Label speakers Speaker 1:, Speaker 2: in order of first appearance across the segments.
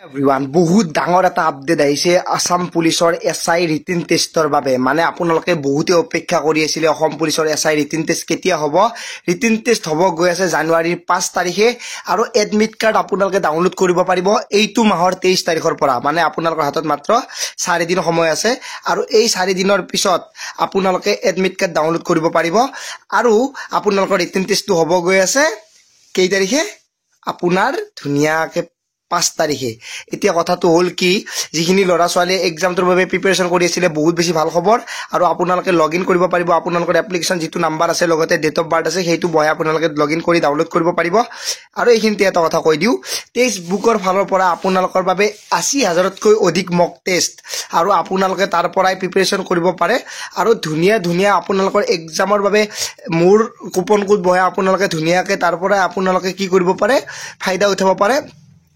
Speaker 1: Everyone বহুত ডাঙৰ এটা আপডেট আহিছে আসাম পুলিচৰ এছআই ৰিটেন টেষ্টৰ বাবে মানে আপোনালোকে বহুতে অপেক্ষা কৰি আছিল অসম পুলিচৰ এছআই ৰিটেন টেষ্ট কেতিয়া হ'ব ৰিটেন টেষ্ট হ'ব গৈ আছে জানুৱাৰীৰ 5 তাৰিখে আৰু এডমিট কাৰ্ড আপোনালোকে ডাউনলোড কৰিব পাৰিব এইটো মাহৰ 23 তাৰিখৰ পৰা মানে আপোনালোকৰ হাতত মাত্ৰ 4 দিন সময় আছে আৰু এই 4 দিনৰ পিছত আপোনালোকে এডমিট কাৰ্ড ডাউনলোড কৰিব পাৰিব আৰু আপোনালোকৰ ৰিটেন টেষ্টটো হ'ব গৈ আছে কেই তাৰিখে আপোনাৰ ধুনিয়াকে 5 তাৰিখে এতিয়া কথাটো হল কি যিখিনি লৰা ছোৱালী এক্সামটোৰ বাবে প্ৰিপাৰেচন কৰি আছিল বহুত বেছি ভাল খবৰ আৰু আপোনালোকে লগইন কৰিব পাৰিব আপোনালোকৰ এপ্লিকেশন যেটো নাম্বাৰ আছে লগতে ডেট অফ বাৰ্থ আছে সেইটো বহাই আপোনালোকে লগইন কৰি ডাউনলোড কৰিব পাৰিব আৰু এইখিনিতে এটা কথা কৈ দিও টেক্সট বুকৰ ফালৰ পৰা আপোনালোকৰ বাবে 80000তকৈ অধিক মক টেষ্ট আৰু আপোনালোকে তাৰ পৰাই প্ৰিপাৰেচন কৰিব পাৰে আৰু ধুনিয়া আপোনালোকৰ এক্সামৰ বাবে মোৰ কুপন কোড বহাই আপোনালোকে ধুনিয়াকে তাৰ পৰাই আপোনালোকে কি কৰিব পাৰে ফায়দা উঠাব পাৰে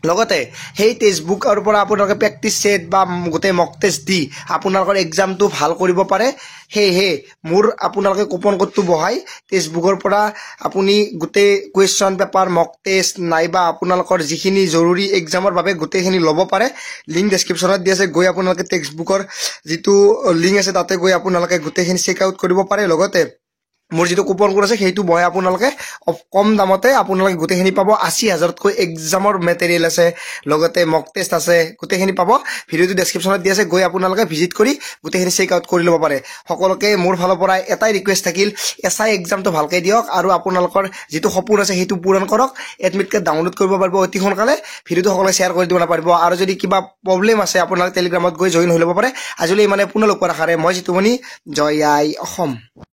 Speaker 1: লগতে হেই টেক্সট বুকৰ পৰা আপোনালোকে প্ৰেক্টিস সেট বা গোটে মক টেষ্ট দি আপোনালোকৰ এক্সামটো ভাল কৰিব পাৰে হে মোৰ আপোনালোকে কুপন কোডটো বহাই টেক্সট বুকৰ পৰা আপুনি গোটে কোৱেশ্চন পেপাৰ মক টেষ্ট নাইবা আপোনালোকৰ যিখিনি জৰুৰী এক্সামৰ বাবে গোটেখিনি ল'ব পাৰে লিংক ডেসক্ৰিপচনত দি আছে গৈ আপোনালোকে টেক্সট বুকৰ যেটো লিংক আছে তাতে গৈ আপোনালোকে গোটেখিনি চেক আউট কৰিব পাৰে লগতে মোৰ যেটো কুপন কোড আছে সেইটো বহাই আপোনালোকে কম দামতে আপোনালোকে গোটেখিনি পাব 80000তকৈ এক্সামৰ মেটেৰিয়েল আছে লগতে মক টেষ্ট আছে গোটেখিনি পাব ভিডিওটো ডেসক্ৰিপচনত দি আছে গৈ আপোনালোকে ভিজিট কৰি গোটেখিনি চেক আউট কৰি ল'ব পাৰে সকলোকে মোৰ ফালৰ পৰা এটাই ৰিকুৱেষ্ট থাকিল এছআই এক্সামটো ভালকৈ দিয়ক আৰু আপোনালোকৰ যেটো সপোন আছে সেইটো পূৰণ কৰক এডমিট কাৰ্ড ডাউনলোড কৰিব পাৰিব অতি সোনকালে ভিডিওটো সকলোৱে শেয়াৰ কৰি দিব পাৰিব আৰু যদি কিবা প্ৰবলেম আছে আপোনালোকে টেলিগ্ৰামত গৈ জয়েন হৈ ল'ব পাৰে আজিলৈ মানে পুনৰ লগ পোৱাৰ আশাৰে মই জিতুমণি জয় আই অসম।